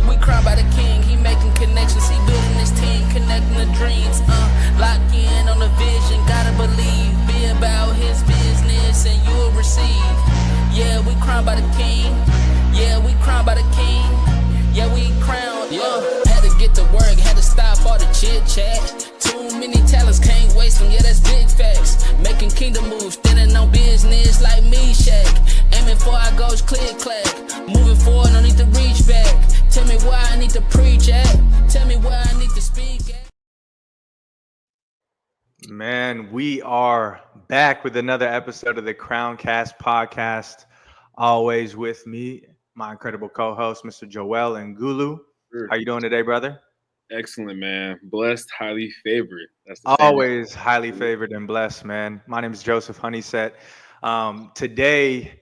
We crowned by the king, he making connections, he building his team, connecting the dreams. Lock in on the vision, gotta believe. Be about his business and you'll receive. Yeah, we crowned by the king. Yeah, we crowned by the king. Yeah, we crowned. Had to get to work, had to stop all the chit chat. Too many talents, can't waste them. Yeah, that's big facts. Making kingdom moves, standing on business like me, Shaq. Aiming for our goals, click clack. Moving forward, no need to reach back. Tell me where I need to preach at. Tell me where I need to speak at. Man, we are back with another episode of the CROWNEDCAST podcast. Always with me, my incredible co-host, Mr. Joel Engulu. Sure. How you doing today, brother? Excellent, man. Blessed, highly favored. That's the Always highly favored and blessed, man. My name is Joseph Honeysett. Today,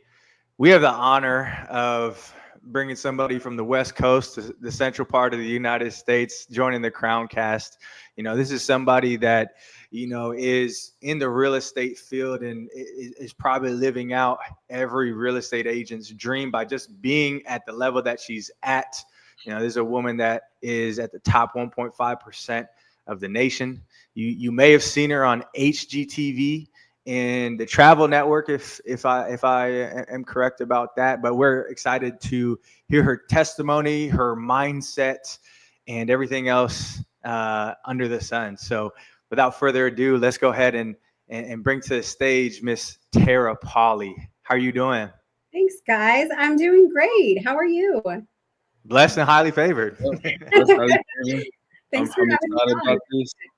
we have the honor of bringing somebody from the West Coast to the central part of the United States, joining the CROWNEDCAST. You know, this is somebody that, you know, is in the real estate field and is probably living out every real estate agent's dream by just being at the level that she's at. You know, there's a woman that is at the top 1.5% of the nation. You may have seen her on HGTV in the Travel Network, if I am correct about that. But we're excited to hear her testimony, her mindset, and everything else under the sun. So without further ado, let's go ahead and bring to the stage Miss Tara Polley. How are you doing? Thanks, guys. I'm doing great. How are you? Blessed and highly favored. Thanks for having me on.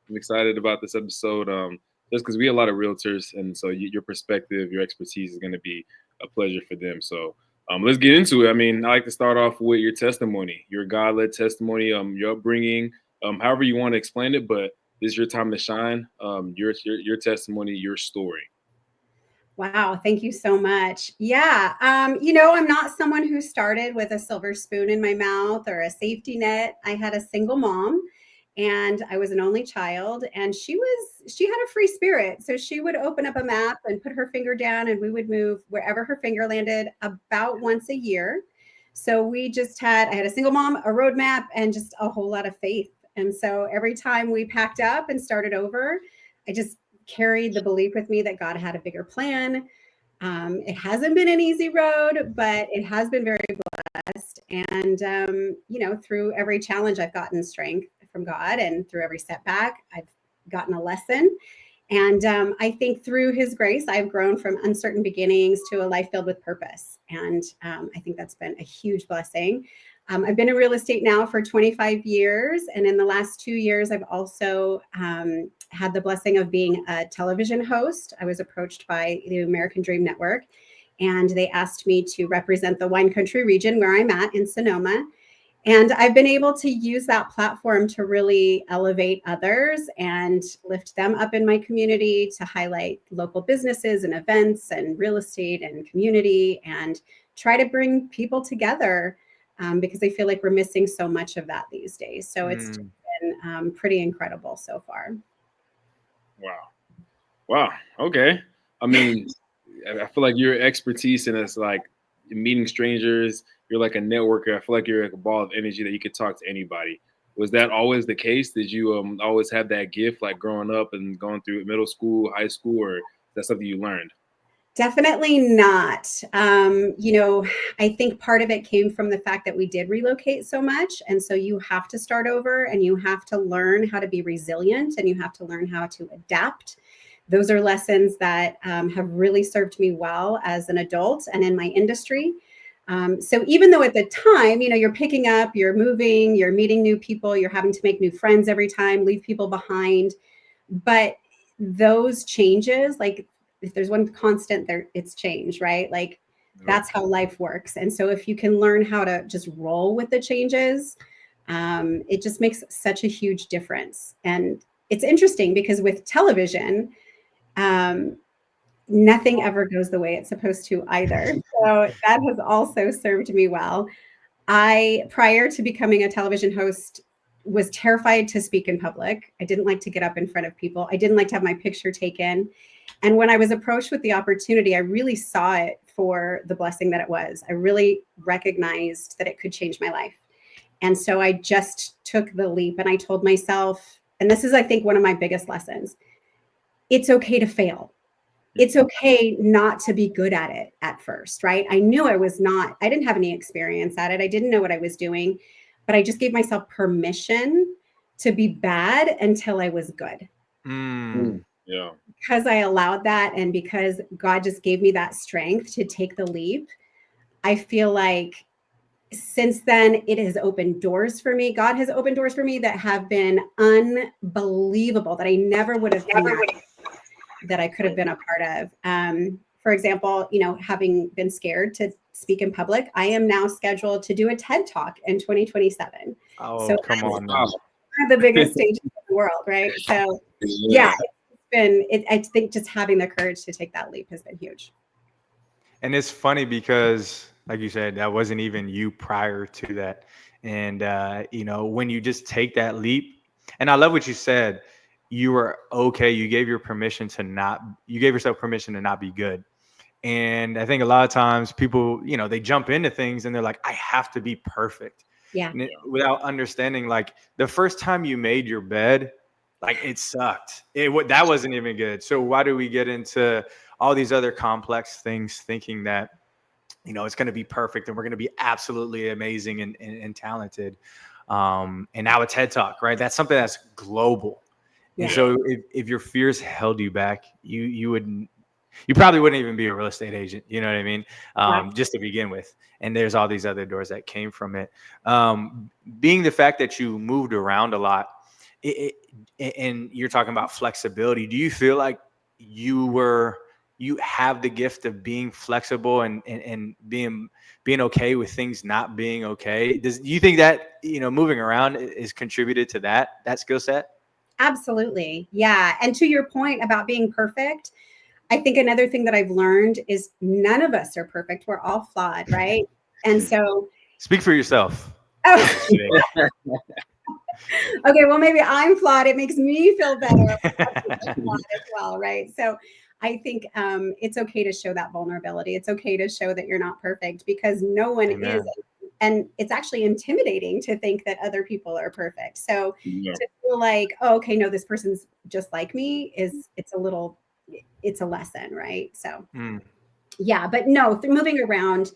I'm excited about this episode. Just because we have a lot of realtors, and so your perspective, your expertise is going to be a pleasure for them. So let's get into it. I mean, I like to start off with your testimony, your God-led testimony, your upbringing, however you want to explain it, but this is your time to shine. Your testimony, your story. Wow. Thank you so much. Yeah. I'm not someone who started with a silver spoon in my mouth or a safety net. I had a single mom and I was an only child, and she had a free spirit. So she would open up a map and put her finger down and we would move wherever her finger landed about once a year. So I had a single mom, a roadmap, and just a whole lot of faith. And so every time we packed up and started over, I just carried the belief with me that God had a bigger plan. It hasn't been an easy road, but it has been very blessed. And, through every challenge, I've gotten strength from God, and through every setback, I've gotten a lesson. And I think through his grace, I've grown from uncertain beginnings to a life filled with purpose. And I think that's been a huge blessing. I've been in real estate now for 25 years. And in the last 2 years, I've also had the blessing of being a television host. I was approached by the American Dream Network, and they asked me to represent the wine country region where I'm at in Sonoma. And I've been able to use that platform to really elevate others and lift them up in my community, to highlight local businesses and events and real estate and community, and try to bring people together. Because I feel like we're missing so much of that these days. So it's been pretty incredible so far. Wow. Okay. I mean, I feel like your expertise in this, like meeting strangers, you're like a networker. I feel like you're like a ball of energy that you could talk to anybody. Was that always the case? Did you always have that gift, like growing up and going through middle school, high school, or is that something you learned? Definitely not. I think part of it came from the fact that we did relocate so much. And so you have to start over, and you have to learn how to be resilient, and you have to learn how to adapt. Those are lessons that have really served me well as an adult and in my industry. So even though at the time, you're picking up, you're moving, you're meeting new people, you're having to make new friends every time, leave people behind. But those changes, like, if there's one constant there, it's change, right? Like, that's how life works. And so if you can learn how to just roll with the changes, it just makes such a huge difference. And it's interesting because with television, nothing ever goes the way it's supposed to either. So that has also served me well. Prior to becoming a television host, was terrified to speak in public. I didn't like to get up in front of people. I didn't like to have my picture taken. And when I was approached with the opportunity, I really saw it for the blessing that it was. I really recognized that it could change my life. And so I just took the leap, and I told myself, and this is, I think, one of my biggest lessons, it's okay to fail. It's okay not to be good at it at first, right? I knew I didn't have any experience at it. I didn't know what I was doing, but I just gave myself permission to be bad until I was good. Yeah. Because I allowed that, and because God just gave me that strength to take the leap, I feel like since then it has opened doors for me. God has opened doors for me that have been unbelievable, that I never would have imagined that I could have been a part of. For example, having been scared to speak in public, I am now scheduled to do a TED Talk in 2027. Oh, So come on now. one of the biggest stages in the world, right? So yeah, I think just having the courage to take that leap has been huge. And it's funny because, like you said, that wasn't even you prior to that. And, when you just take that leap, and I love what you said, you were okay. You gave yourself permission to not be good. And I think a lot of times people, they jump into things and they're like, I have to be perfect. Yeah. Without understanding, like, the first time you made your bed, like, it sucked. That wasn't even good. So why do we get into all these other complex things thinking that, it's going to be perfect and we're going to be absolutely amazing and talented. And now a TED Talk, right? That's something that's global. Yeah. And so if your fears held you back, you probably wouldn't even be a real estate agent. You know what I mean? Just to begin with. And there's all these other doors that came from it. Being the fact that you moved around a lot, and you're talking about flexibility, do you feel like you have the gift of being flexible and being okay with things not being okay? Do you think that, moving around is contributed to that skill set? Absolutely. Yeah. And to your point about being perfect, I think another thing that I've learned is none of us are perfect. We're all flawed, right? And so speak for yourself. Oh. Okay, well, maybe I'm flawed. It makes me feel better. As well, right? So I think it's okay to show that vulnerability. It's okay to show that you're not perfect, because no one Amen. is. And it's actually intimidating to think that other people are perfect. So to feel like, oh, okay, no, this person's just like me it's a lesson, right? So yeah, but no, moving around,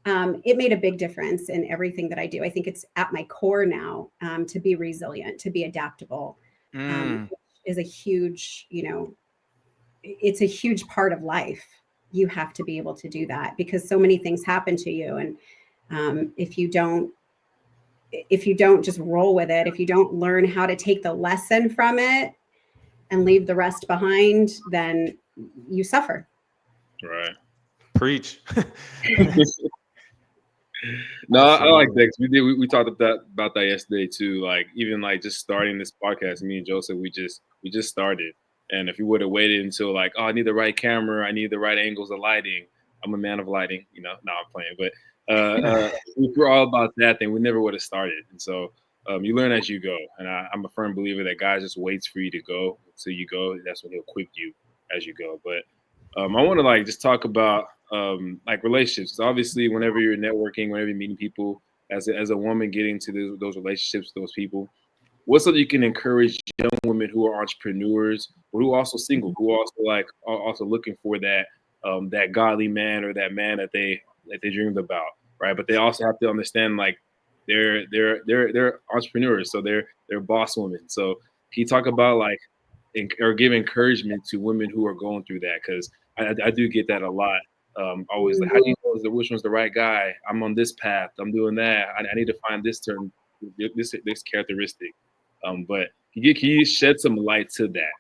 it made a big difference in everything that I do. I think it's at my core now, to be resilient, to be adaptable, which is a huge, it's a huge part of life. You have to be able to do that because so many things happen to you. And if you don't just roll with it, if you don't learn how to take the lesson from it and leave the rest behind, then you suffer. Right. Preach. No, I like that. We talked about that yesterday too. Like, even like just starting this podcast, me and Joseph, we just started. And if we would have waited until like, oh, I need the right camera, I need the right angles of lighting. I'm a man of lighting, no, I'm playing. But if we're all about that, then we never would have started. And so you learn as you go. And I'm a firm believer that God just waits for you to go until you go. That's when He'll equip you as you go. But I want to like just talk about like relationships. Obviously, whenever you're networking, whenever you're meeting people, as a woman getting to those relationships with those people, what's something you can encourage young women who are entrepreneurs, or who are also single, who are also looking for that that godly man, or that man that they dreamed about, right? But they also have to understand, like, they're entrepreneurs, so they're boss women. So can you talk about like or give encouragement to women who are going through that? Because I do get that a lot. Always like, how do you know which one's the right guy? I'm on this path. I'm doing that. I need to find this characteristic. But can you shed some light to that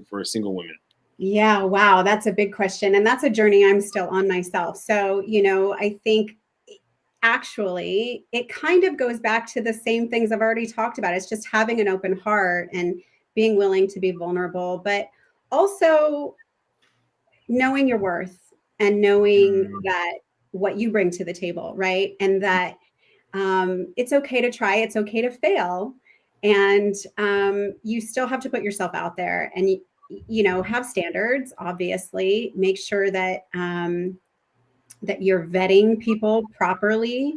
for a single woman? Yeah, wow, that's a big question, and that's a journey I'm still on myself. So, I think actually it kind of goes back to the same things I've already talked about. It's just having an open heart and being willing to be vulnerable, but also knowing your worth and knowing that what you bring to the table, right? And that it's okay to try, it's okay to fail, and you still have to put yourself out there, and have standards. Obviously, make sure that that you're vetting people properly,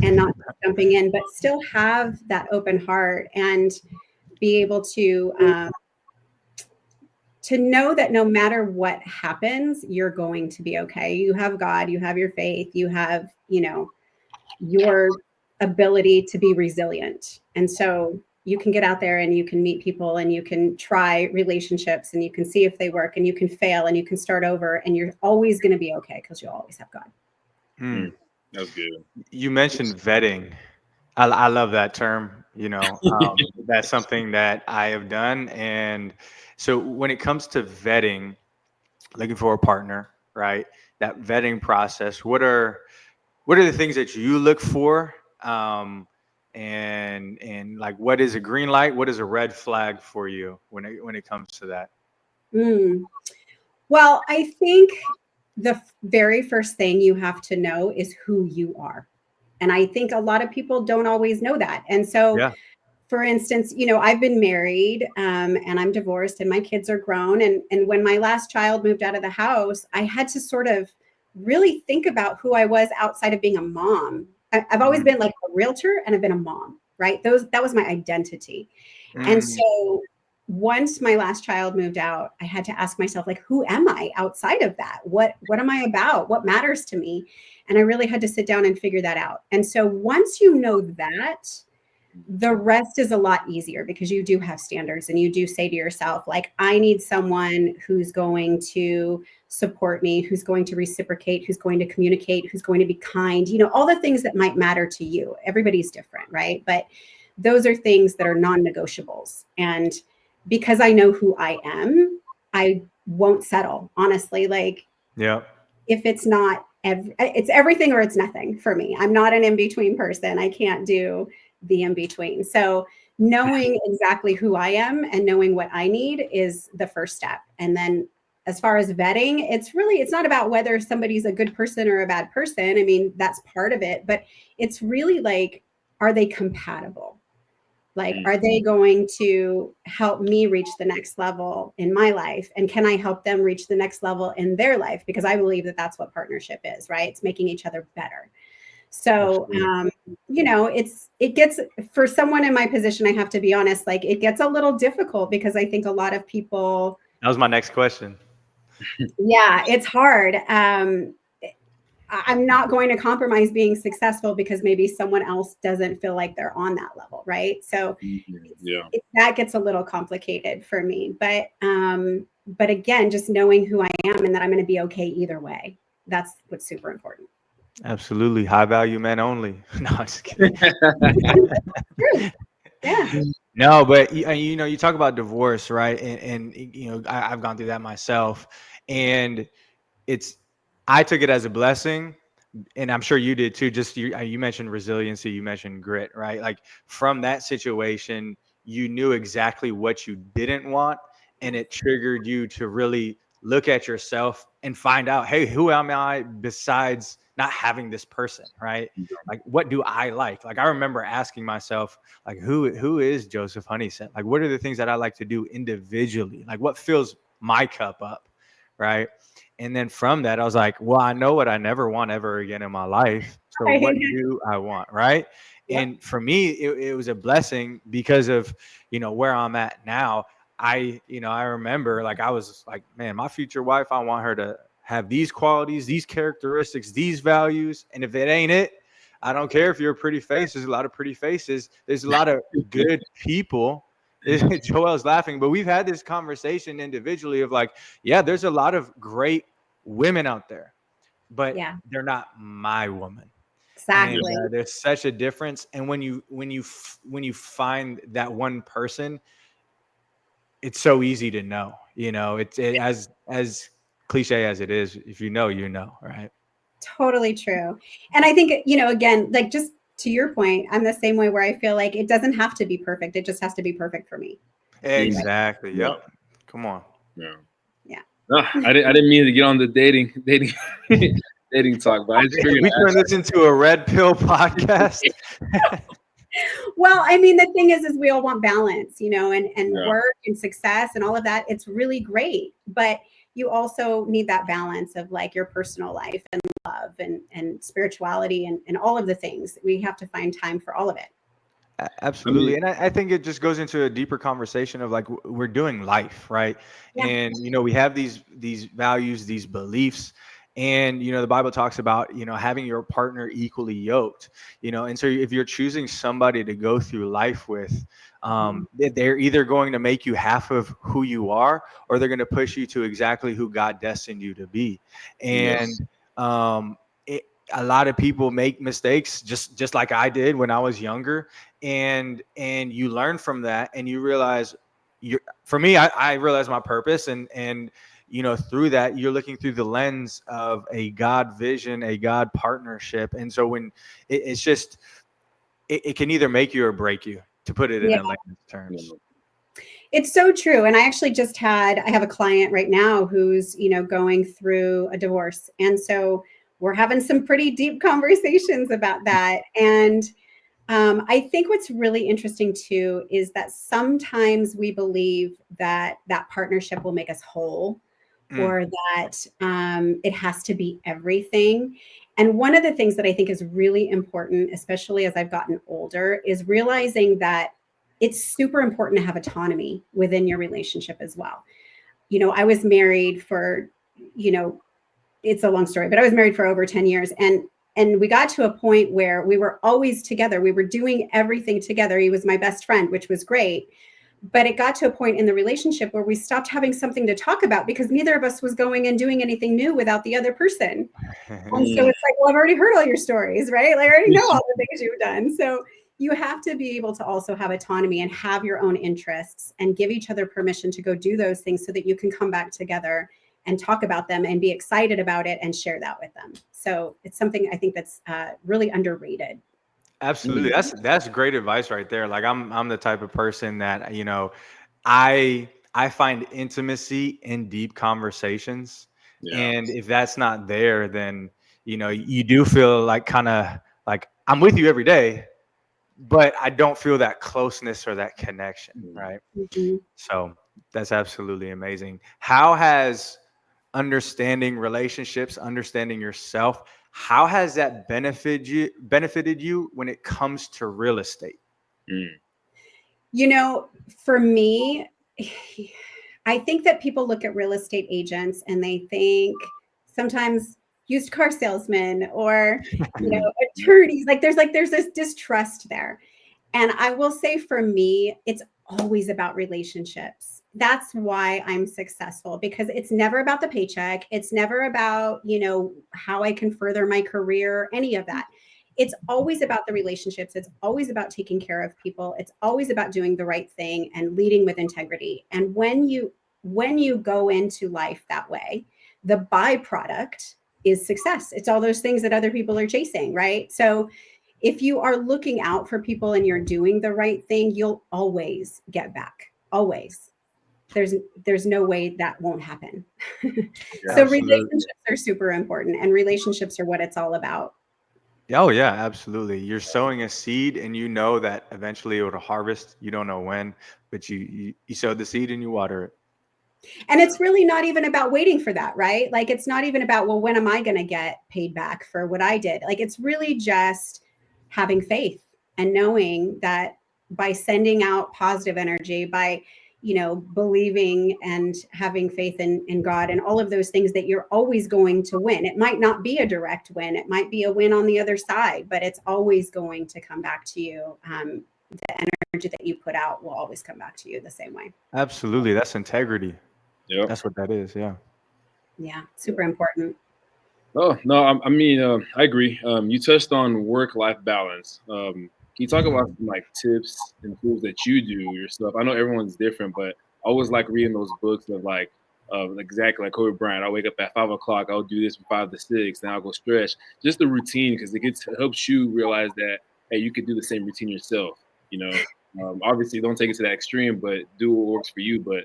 and not jumping in, but still have that open heart and be able to know that no matter what happens, you're going to be okay. You have God, you have your faith, you have, your ability to be resilient. And so you can get out there and you can meet people and you can try relationships and you can see if they work and you can fail and you can start over and you're always going to be okay because you'll always have God. That's good. You mentioned vetting. I love that term. That's something that I have done. And so when it comes to vetting, looking for a partner, right? That vetting process, what are the things that you look for? And like, what is a green light? What is a red flag for you when it comes to that? Well, I think the very first thing you have to know is who you are. And I think a lot of people don't always know that. And so, for instance, I've been married and I'm divorced and my kids are grown. And when my last child moved out of the house, I had to sort of really think about who I was outside of being a mom. I've always been like a realtor and I've been a mom, right? That was my identity. And so once my last child moved out, I had to ask myself, like, who am I outside of that? What am I about? What matters to me? And I really had to sit down and figure that out. And so once you know that, the rest is a lot easier because you do have standards and you do say to yourself, like, I need someone who's going to support me, who's going to reciprocate, who's going to communicate, who's going to be kind, all the things that might matter to you. Everybody's different, right? But those are things that are non-negotiables. And because I know who I am, I won't settle, honestly. Like, if it's not, it's everything or it's nothing for me. I'm not an in-between person. I can't do the in-between. So knowing exactly who I am and knowing what I need is the first step. And then as far as vetting, it's not about whether somebody's a good person or a bad person. I mean, that's part of it, but it's really like, are they compatible? Like, are they going to help me reach the next level in my life? And can I help them reach the next level in their life? Because I believe that that's what partnership is, right? It's making each other better. So, it gets, for someone in my position, I have to be honest, like, it gets a little difficult because I think a lot of people. That was my next question. Yeah, it's hard. I'm not going to compromise being successful because maybe someone else doesn't feel like they're on that level, right? So that gets a little complicated for me. But again, just knowing who I am and that I'm going to be okay either way. That's what's super important. Absolutely. High value men only. No, I'm just kidding. Yeah. No, but you talk about divorce, right? And I've gone through that myself, and I took it as a blessing, and I'm sure you did too. Just you mentioned resiliency, you mentioned grit, right? Like, from that situation, you knew exactly what you didn't want, and it triggered you to really look at yourself and find out, hey, who am I besides not having this person, right? Like, what do I like? Like, I remember asking myself, like, who is Joseph Honeysett? Like, what are the things that I like to do individually? Like, what fills my cup up, right? And then from that, I was like, well, I know what I never want ever again in my life. So what do I want, right? Yep. And for me, it was a blessing because of, where I'm at now. I remember, like, I was like, man, my future wife, I want her to have these qualities, these characteristics, these values. And if it ain't it, I don't care if you're a pretty face. There's a lot of pretty faces. There's a lot of good people. Joel's laughing, but we've had this conversation individually of like, yeah, there's a lot of great women out there, but they're not my woman. Exactly. And, there's such a difference. And when you find that one person, it's so easy to know. It's as cliche as it is. If you know, right? Totally true. And I think, again, like, just to your point, I'm the same way where I feel like it doesn't have to be perfect. It just has to be perfect for me. Exactly. Yep. Yeah. Come on. Yeah. Yeah. No, I didn't mean to get on the dating talk, but I just figured we turn this into a red pill podcast. Well, I mean, the thing is we all want balance, and work and success and all of that. It's really great. But you also need that balance of like your personal life and love and spirituality and all of the things. We have to find time for all of it. Absolutely. And I think it just goes into a deeper conversation of like we're doing life, right? Yeah. And we have these values, these beliefs, and the Bible talks about having your partner equally yoked, and so if you're choosing somebody to go through life with, they're either going to make you half of who you are, or they're going to push you to exactly who God destined you to be. And a lot of people make mistakes just like I did when I was younger, and you learn from that, and you realize for me, I realized my purpose, and through that you're looking through the lens of a God vision, a God partnership. And so when it's just it can either make you or break you, to put it in a layman's terms. It's so true. And I actually I have a client right now who's, going through a divorce. And so we're having some pretty deep conversations about that. And I think what's really interesting too is that sometimes we believe that partnership will make us whole, or that it has to be everything. And one of the things that I think is really important, especially as I've gotten older, is realizing that it's super important to have autonomy within your relationship as well. I was married for, it's a long story, but I was married for over 10 years. And we got to a point where we were always together. We were doing everything together. He was my best friend, which was great. But it got to a point in the relationship where we stopped having something to talk about because neither of us was going and doing anything new without the other person. And so it's like, well, I've already heard all your stories, right? Like I already know all the things you've done. So you have to be able to also have autonomy and have your own interests and give each other permission to go do those things so that you can come back together and talk about them and be excited about it and share that with them. So it's something I think that's really underrated. Absolutely. That's great advice right there. Like I'm the type of person that, I find intimacy in deep conversations. Yeah. And if that's not there, then, you do feel like kind of like I'm with you every day, but I don't feel that closeness or that connection. Right. Mm-hmm. So that's absolutely amazing. How has understanding relationships, understanding yourself, how has that benefited you when it comes to real estate? For me, I think that people look at real estate agents and they think sometimes used car salesmen or attorneys, there's this distrust there. And I will say for me, it's always about relationships. That's why I'm successful, because it's never about the paycheck. It's never about, how I can further my career, any of that. It's always about the relationships. It's always about taking care of people. It's always about doing the right thing and leading with integrity. And when you go into life that way, the byproduct is success. It's all those things that other people are chasing, right? So if you are looking out for people and you're doing the right thing, you'll always get back. Always. There's no way that won't happen. So relationships are super important, and relationships are what it's all about. Oh yeah, absolutely. You're sowing a seed and you know that eventually it will harvest. You don't know when, but you sowed the seed and you water it. And it's really not even about waiting for that, right? Like it's not even about, well, when am I going to get paid back for what I did? Like it's really just having faith and knowing that by sending out positive energy, by believing and having faith in God and all of those things, that you're always going to win. It might not be a direct win. It might be a win on the other side, but it's always going to come back to you. The energy that you put out will always come back to you the same way. Absolutely. That's integrity. Yep. That's what that is. Yeah. Yeah. Super important. Oh, no, I agree. You touched on work-life balance. Can you talk about some like tips and tools that you do yourself? I know everyone's different, but I always like reading those books of like exactly like Kobe Bryant. I wake up at 5 o'clock. I'll do this from 5 to 6. Then I'll go stretch. Just the routine, because it helps you realize that hey, you could do the same routine yourself. Obviously, don't take it to that extreme, but do what works for you. But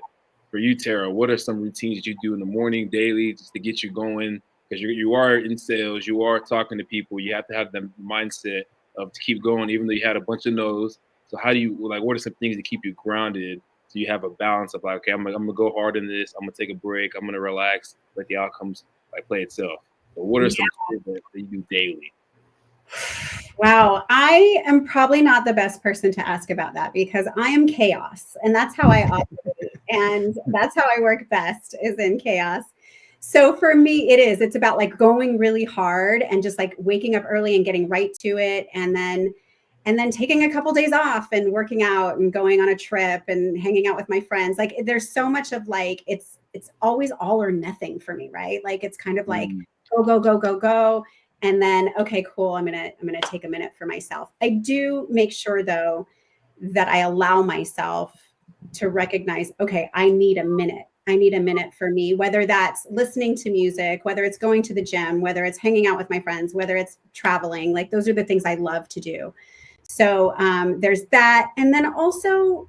for you, Tara, what are some routines that you do in the morning, daily, just to get you going? Because you are in sales, you are talking to people. You have to have the mindset of to keep going, even though you had a bunch of no's. So how do you what are some things to keep you grounded so Do you have a balance of like, okay, I'm gonna go hard in this, I'm gonna take a break, I'm gonna relax, let the outcomes like play itself? But what are some skills that you do daily? Wow, I am probably not the best person to ask about that because I am chaos, and that's how I operate, and that's how I work best is in chaos. So for me, it's about like going really hard and just like waking up early and getting right to it, and then taking a couple days off and working out and going on a trip and hanging out with my friends. Like there's so much of like it's always all or nothing for me, right? Like it's kind of like go go go go go, and then okay, cool, I'm gonna take a minute for myself. I do make sure though that I allow myself to recognize, okay, I need a minute. I need a minute for me, whether that's listening to music, whether it's going to the gym, whether it's hanging out with my friends, whether it's traveling. Like those are the things I love to do. So there's that. And then also,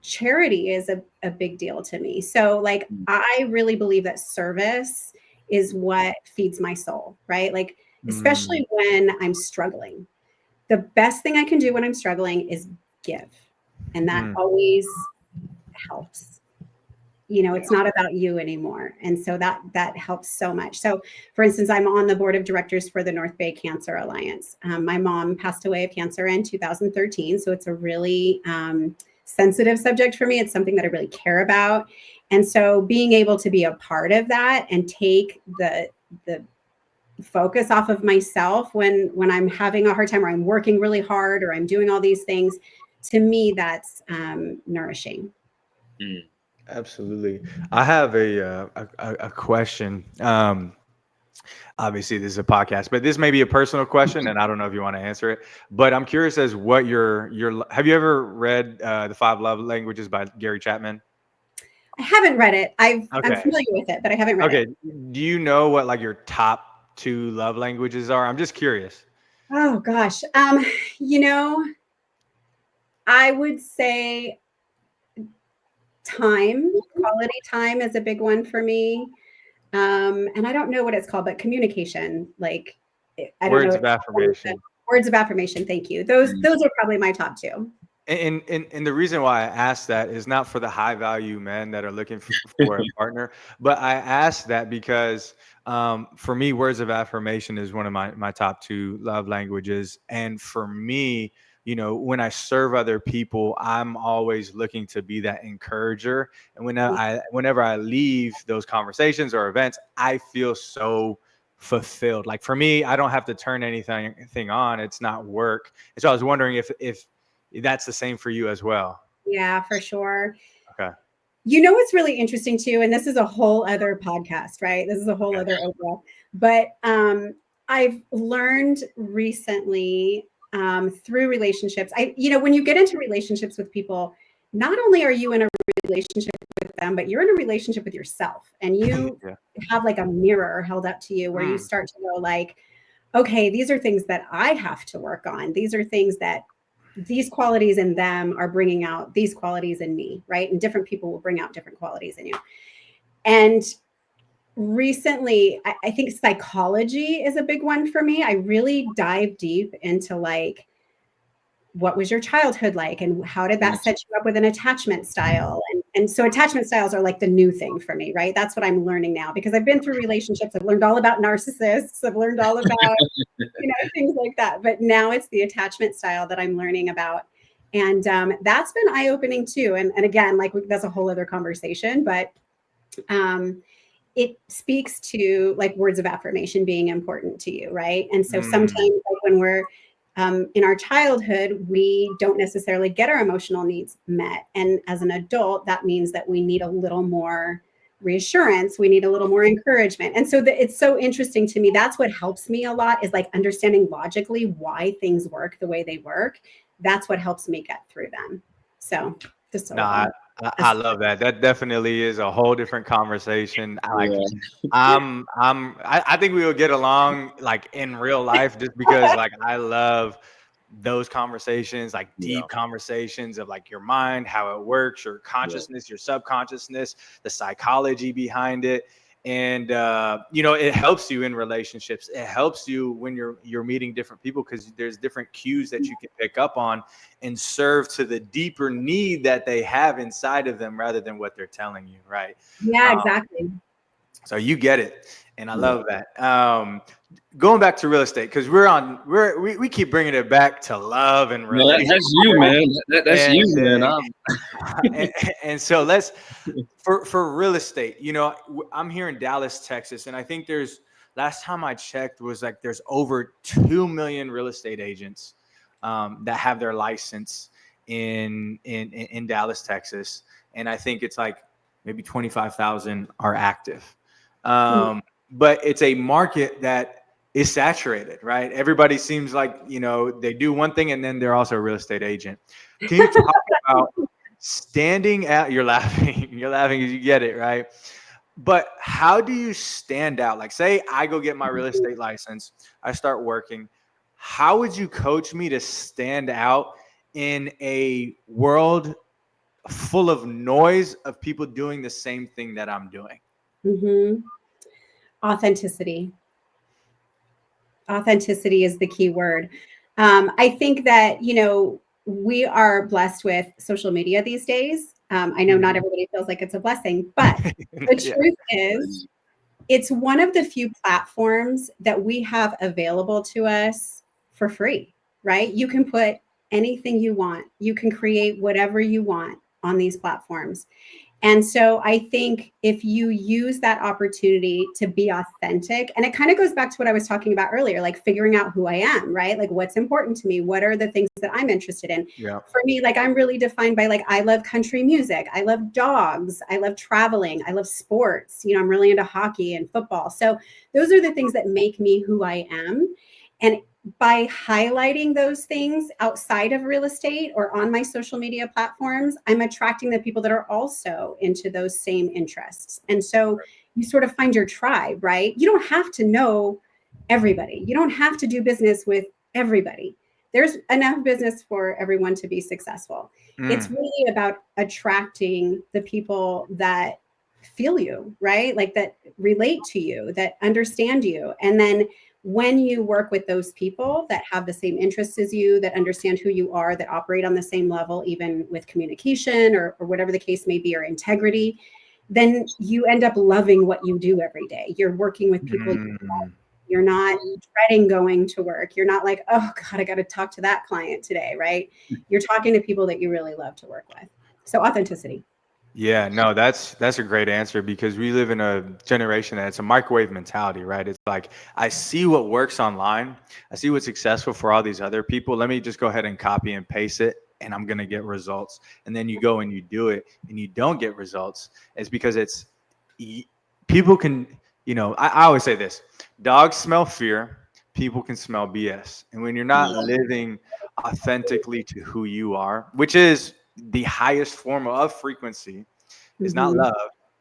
charity is a big deal to me. So like, I really believe that service is what feeds my soul, right? Like, especially when I'm struggling. The best thing I can do when I'm struggling is give. And that always helps. It's not about you anymore. And so that helps so much. So for instance, I'm on the board of directors for the North Bay Cancer Alliance. My mom passed away of cancer in 2013. So it's a really sensitive subject for me. It's something that I really care about. And so being able to be a part of that and take the focus off of myself when I'm having a hard time or I'm working really hard or I'm doing all these things, to me, that's nourishing. Absolutely. I have a question. Obviously, this is a podcast, but this may be a personal question, and I don't know if you want to answer it. But I'm curious as what your have you ever read The Five Love Languages by Gary Chapman? I haven't read it. I'm Okay. familiar with it, but I haven't read it. Okay. Do you know what like your top 2 love languages are? I'm just curious. Oh gosh. I would say quality time is a big one for me. And I don't know what it's called, but communication, like I don't know. Words of affirmation. Words of affirmation. Thank you. Those are probably my top 2. And the reason why I asked that is not for the high value men that are looking for a partner, but I asked that because for me, words of affirmation is one of my top 2 love languages. And for me, when I serve other people, I'm always looking to be that encourager. And whenever I leave those conversations or events, I feel so fulfilled. Like for me, I don't have to turn anything on. It's not work. And so I was wondering if that's the same for you as well. Yeah, for sure. Okay. What's really interesting too, and this is a whole other podcast, right? This is a whole other overall. But I've learned recently through relationships. When you get into relationships with people, not only are you in a relationship with them, but you're in a relationship with yourself, and you have like a mirror held up to you where you start to go like, okay, these are things that I have to work on. These are things that these qualities in them are bringing out these qualities in me, right? And different people will bring out different qualities in you. And recently, I think psychology is a big one for me. I really dive deep into like, what was your childhood like? And how did that set you up with an attachment style? And so attachment styles are like the new thing for me, right? That's what I'm learning now because I've been through relationships. I've learned all about narcissists. I've learned all about, things like that. But now it's the attachment style that I'm learning about. And that's been eye-opening too. And again, like that's a whole other conversation, but it speaks to like words of affirmation being important to you, right? And so sometimes like when we're in our childhood, we don't necessarily get our emotional needs met. And as an adult, that means that we need a little more reassurance. We need a little more encouragement. And so it's so interesting to me. That's what helps me a lot is like understanding logically why things work the way they work. That's what helps me get through them. So just I love that. That definitely is a whole different conversation. I think we will get along like in real life just because like I love those conversations, like deep conversations of like your mind, how it works, your consciousness, your subconsciousness, the psychology behind it. And it helps you in relationships. It helps you when you're meeting different people, because there's different cues that you can pick up on and serve to the deeper need that they have inside of them, rather than what they're telling you, right? Yeah, exactly. So you get it, and I love that. Going back to real estate, because we keep bringing it back to love and relationships. That's you, man. That's you, man. And so let's for real estate. I'm here in Dallas, Texas, and I think last time I checked was like there's over 2 million real estate agents that have their license in Dallas, Texas, and I think it's like maybe 25,000 are active. But it's a market that is saturated, right? Everybody seems like, they do one thing and then they're also a real estate agent. Can you talk about standing out? You're laughing because you get it, right? But how do you stand out? Like, say I go get my real estate license, I start working. How would you coach me to stand out in a world full of noise of people doing the same thing that I'm doing? Mm-hmm. Authenticity. Authenticity is the key word. I think that, we are blessed with social media these days. I know not everybody feels like it's a blessing, but the truth is, it's one of the few platforms that we have available to us for free, right? You can put anything you want. You can create whatever you want on these platforms. And so I think if you use that opportunity to be authentic, and it kind of goes back to what I was talking about earlier, like figuring out who I am, right? Like what's important to me? What are the things that I'm interested in? Yeah. For me, like I'm really defined by like, I love country music. I love dogs. I love traveling. I love sports. I'm really into hockey and football. So those are the things that make me who I am. And by highlighting those things outside of real estate or on my social media platforms, I'm attracting the people that are also into those same interests. And so you sort of find your tribe, right? You don't have to know everybody. You don't have to do business with everybody. There's enough business for everyone to be successful. It's really about attracting the people that feel you, right? Like that relate to you, that understand you. And then when you work with those people that have the same interests as you, that understand who you are, that operate on the same level, even with communication or whatever the case may be, or integrity, then you end up loving what you do every day. You're working with people you love. You're not dreading going to work. You're not like, oh God, I got to talk to that client today, right? You're talking to people that you really love to work with. So authenticity. Yeah, no, that's a great answer, because we live in a generation that's a microwave mentality, right? It's like, I see what works online. I see what's successful for all these other people. Let me just go ahead and copy and paste it, and I'm going to get results. And then you go and you do it and you don't get results. It's because people can, I always say this: dogs smell fear, people can smell BS. And when you're not living authentically to who you are, which is the highest form of frequency, is not love,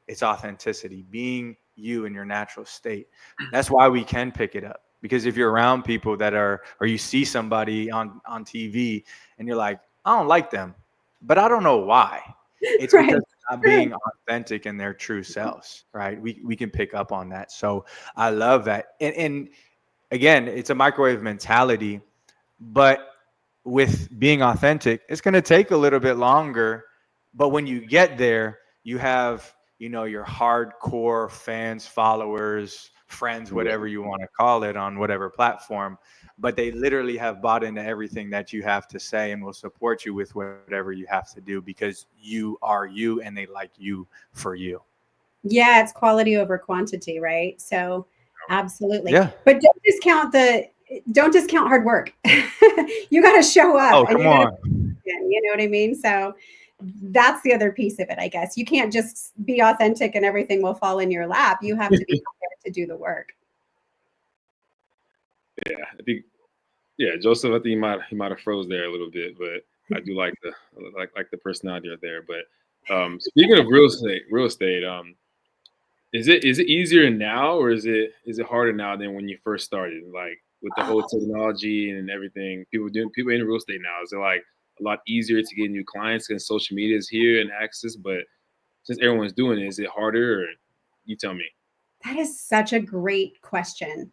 it's authenticity, being you in your natural state. That's why we can pick it up, because if you're around people that or you see somebody on TV and you're like, I don't like them, but I don't know why. It's Right. because they're not being authentic in their true selves, right? We can pick up on that. So I love that. And again, it's a microwave mentality, but with being authentic, it's going to take a little bit longer. But when you get there, you have, your hardcore fans, followers, friends, whatever you want to call it, on whatever platform. But they literally have bought into everything that you have to say and will support you with whatever you have to do, because you are you and they like you for you. Yeah, it's quality over quantity, right? So absolutely. Yeah. But don't discount hard work. You got to show up. Oh, and come on. You know what I mean? So that's the other piece of it, I guess. You can't just be authentic and everything will fall in your lap. You have to be prepared to do the work. Yeah, I think, Joseph, I think he might have froze there a little bit, but I do like the personality right there. But speaking of real estate, is it easier now, or is it harder now than when you first started? Like with the whole technology and everything, people in real estate now, is it like a lot easier to get new clients and social media is here and access? But since everyone's doing it, is it harder, or you tell me? That is such a great question.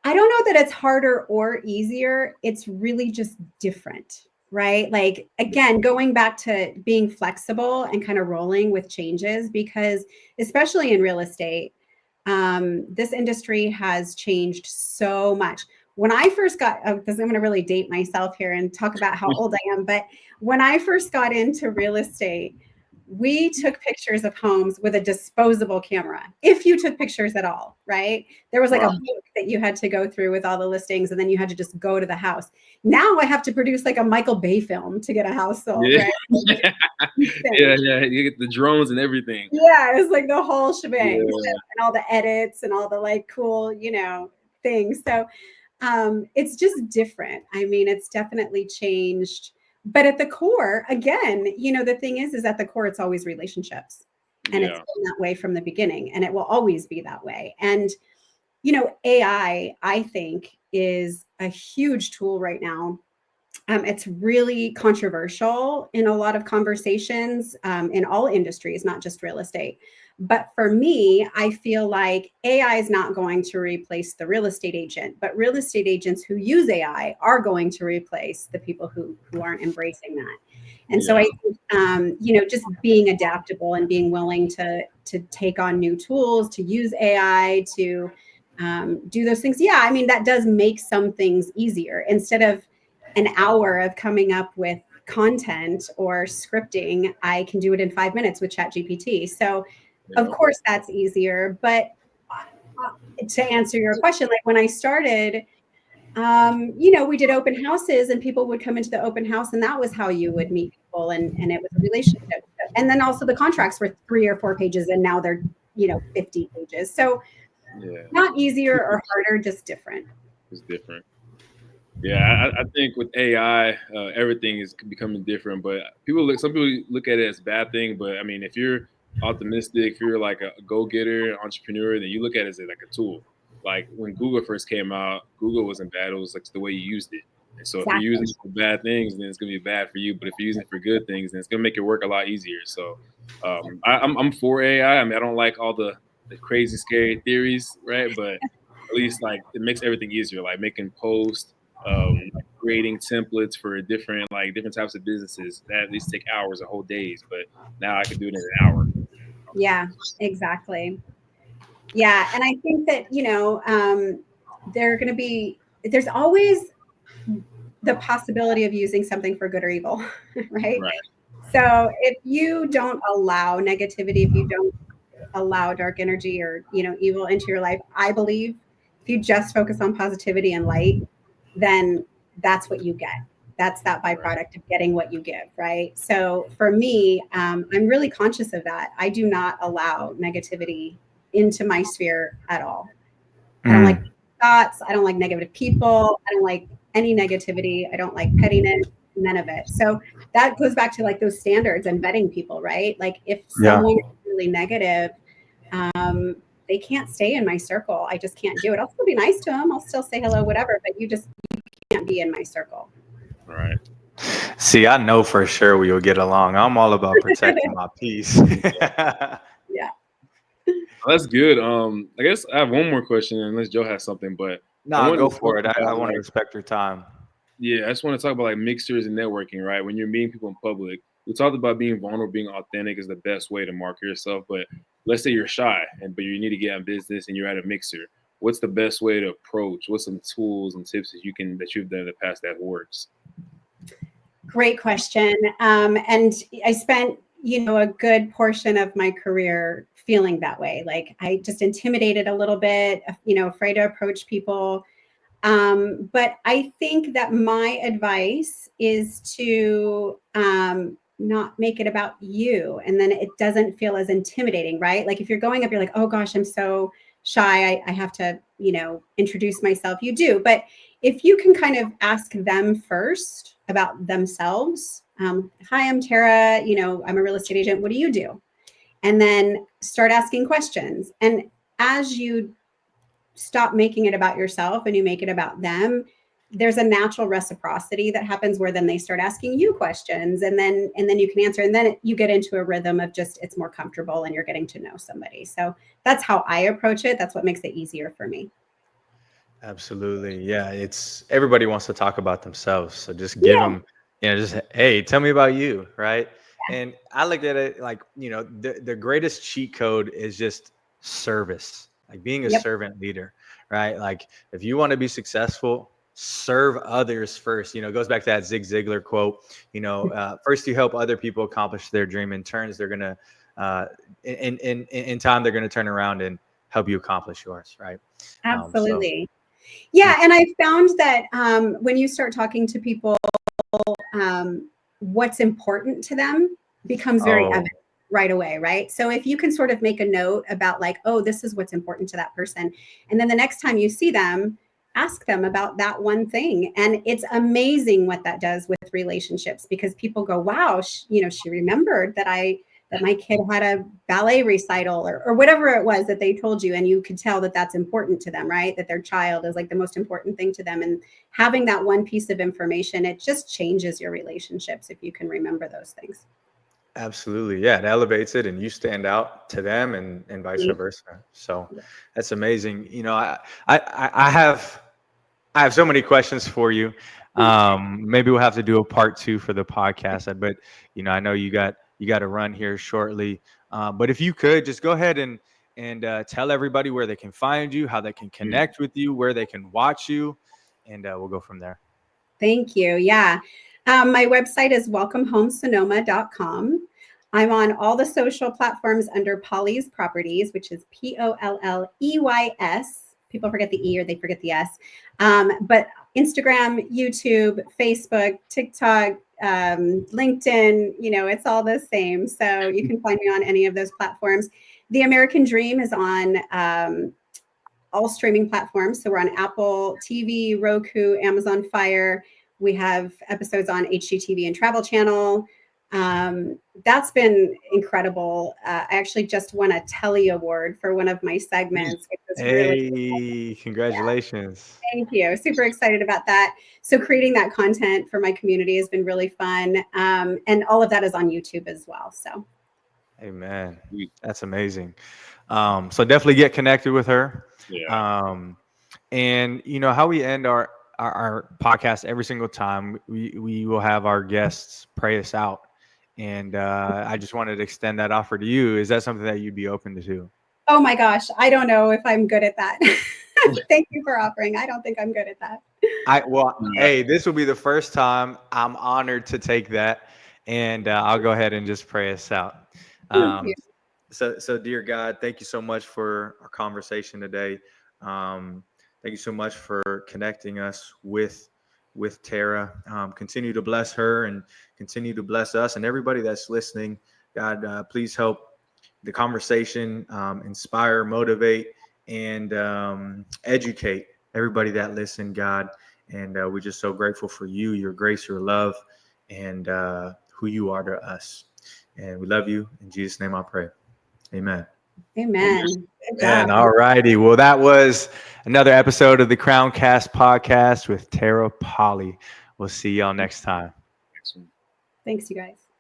I don't know that it's harder or easier. It's really just different, right? Like, again, going back to being flexible and kind of rolling with changes, because especially in real estate, this industry has changed so much. When I first got, because I'm going to really date myself here and talk about how old I am, but when I first got into real estate, we took pictures of homes with a disposable camera, if you took pictures at all, right? There was like a book that you had to go through with all the listings, and then you had to just go to the house. Now I have to produce like a Michael Bay film to get a house sold, Yeah. right? Yeah, you get the drones and everything. Yeah, it's like the whole shebang, Yeah. and all the edits and all the like cool, things. So it's just different. I mean, it's definitely changed. But at the core, again, the thing is at the core, it's always relationships. And it's been that way from the beginning, and it will always be that way. And, AI, I think, is a huge tool right now. It's really controversial in a lot of conversations in all industries, not just real estate. But for me, I feel like AI is not going to replace the real estate agent, but real estate agents who use AI are going to replace the people who aren't embracing that. And so I think, just being adaptable and being willing to take on new tools, to use AI, to do those things. Yeah, I mean, that does make some things easier. Instead of an hour of coming up with content or scripting, I can do it in 5 minutes with ChatGPT. So of course that's easier. But to answer your question, like when I started, we did open houses and people would come into the open house, and that was how you would meet people, and it was a relationship. And then also the contracts were 3 or 4 pages, and now they're 50 pages. So not easier or harder, just different. It's different. Yeah, I think with AI, everything is becoming different. But some people look at it as a bad thing. But I mean, if you're optimistic, if you're like a go-getter, entrepreneur, then you look at it as like a tool. Like when Google first came out, Google wasn't bad. It was like the way you used it. And so if you're using it for bad things, then it's gonna be bad for you. But if you're using it for good things, then it's gonna make your work a lot easier. So I'm for AI. I mean, I don't like all the crazy, scary theories, right? But at least like it makes everything easier, like making posts, like creating templates for different types of businesses that at least take hours or whole days, but now I can do it in an hour. Yeah, exactly. Yeah, and I think that there's always the possibility of using something for good or evil, right? So if you don't allow negativity, if you don't allow dark energy or evil into your life, I believe if you just focus on positivity and light, then that's what you get. That's that byproduct of getting what you give, right? So for me, I'm really conscious of that. I do not allow negativity into my sphere at all. I don't like thoughts. I don't like negative people. I don't like any negativity. I don't like pettiness, none of it. So that goes back to like those standards and vetting people, right? Like if someone is really negative, they can't stay in my circle. I just can't do it. I'll still be nice to them. I'll still say hello, whatever, but you can't be in my circle. Right. See, I know for sure we will get along. I'm all about protecting my peace. Yeah. Well, that's good. I guess I have one more question, unless Joe has something, but no, go for it. I want to respect your time. Yeah, I just want to talk about like mixers and networking, right? When you're meeting people in public, we talked about being vulnerable, being authentic is the best way to market yourself. But let's say you're shy, but you need to get on business and you're at a mixer. What's the best way to approach? What's some tools and tips that you've done in the past that works? Great question. And I spent, a good portion of my career feeling that way. Like I just intimidated a little bit, afraid to approach people. But I think that my advice is to not make it about you. And then it doesn't feel as intimidating, right? Like if you're going up, you're like, oh gosh, I'm so shy. I have to, introduce myself. You do. But if you can kind of ask them first about themselves. Hi, I'm Tara. I'm a real estate agent. What do you do? And then start asking questions. And as you stop making it about yourself and you make it about them, there's a natural reciprocity that happens where then they start asking you questions, and then you can answer, and then you get into a rhythm of just, it's more comfortable and you're getting to know somebody. So that's how I approach it. That's what makes it easier for me. Absolutely. Yeah. It's everybody wants to talk about themselves. So just give Yeah. them, just, hey, tell me about you. Right. And I look at it like, the greatest cheat code is just service, like being a Yep. servant leader, right? Like if you want to be successful, serve others first. It goes back to that Zig Ziglar quote, first you help other people accomplish their dream. In turns, they're going to, in time, they're going to turn around and help you accomplish yours. Right. Absolutely. Yeah. And I found that when you start talking to people, what's important to them becomes very evident right away, right? So if you can sort of make a note about like, oh, this is what's important to that person, and then the next time you see them, ask them about that one thing. And it's amazing what that does with relationships, because people go, wow, she remembered that my kid had a ballet recital or whatever it was that they told you. And you could tell that that's important to them, right? That their child is like the most important thing to them. And having that one piece of information, it just changes your relationships if you can remember those things. Absolutely. Yeah. It elevates it and you stand out to them and vice versa. So that's amazing. I have so many questions for you. Maybe we'll have to do a part 2 for the podcast, but I know you got to run here shortly. But if you could just go ahead and tell everybody where they can find you, how they can connect with you, where they can watch you, and we'll go from there. Thank you. Yeah. My website is welcomehomesonoma.com. I'm on all the social platforms under Polley's Properties, which is Polleys. People forget the E or they forget the S. But Instagram, YouTube, Facebook, TikTok, LinkedIn, it's all the same. So you can find me on any of those platforms. The American Dream is on all streaming platforms. So we're on Apple TV, Roku, Amazon Fire. We have episodes on HGTV and Travel Channel. That's been incredible. I actually just won a Telly Award for one of my segments. Which was really congratulations. Yeah. Thank you. Super excited about that. So creating that content for my community has been really fun. And all of that is on YouTube as well. So. Amen. That's amazing. So definitely get connected with her. Yeah. And how we end our podcast every single time, we will have our guests pray us out. And I just wanted to extend that offer to you. Is that something that you'd be open to do? Oh my gosh, I don't know if I'm good at that. Thank you for offering. I don't think I'm good at that. Hey, this will be the first time. I'm honored to take that, and I'll go ahead and just pray us out. So dear God, thank you so much for our conversation today. Thank you so much for connecting us with Tara. Continue to bless her and continue to bless us and everybody that's listening. God, please help the conversation inspire, motivate, and educate everybody that listened, God. And we're just so grateful for you, your grace, your love, and who you are to us. And we love you. In Jesus' name I pray. Amen. Amen. And all righty. Well, that was another episode of the CROWNEDCAST podcast with Tara Polley. We'll see y'all next time. Thanks, you guys.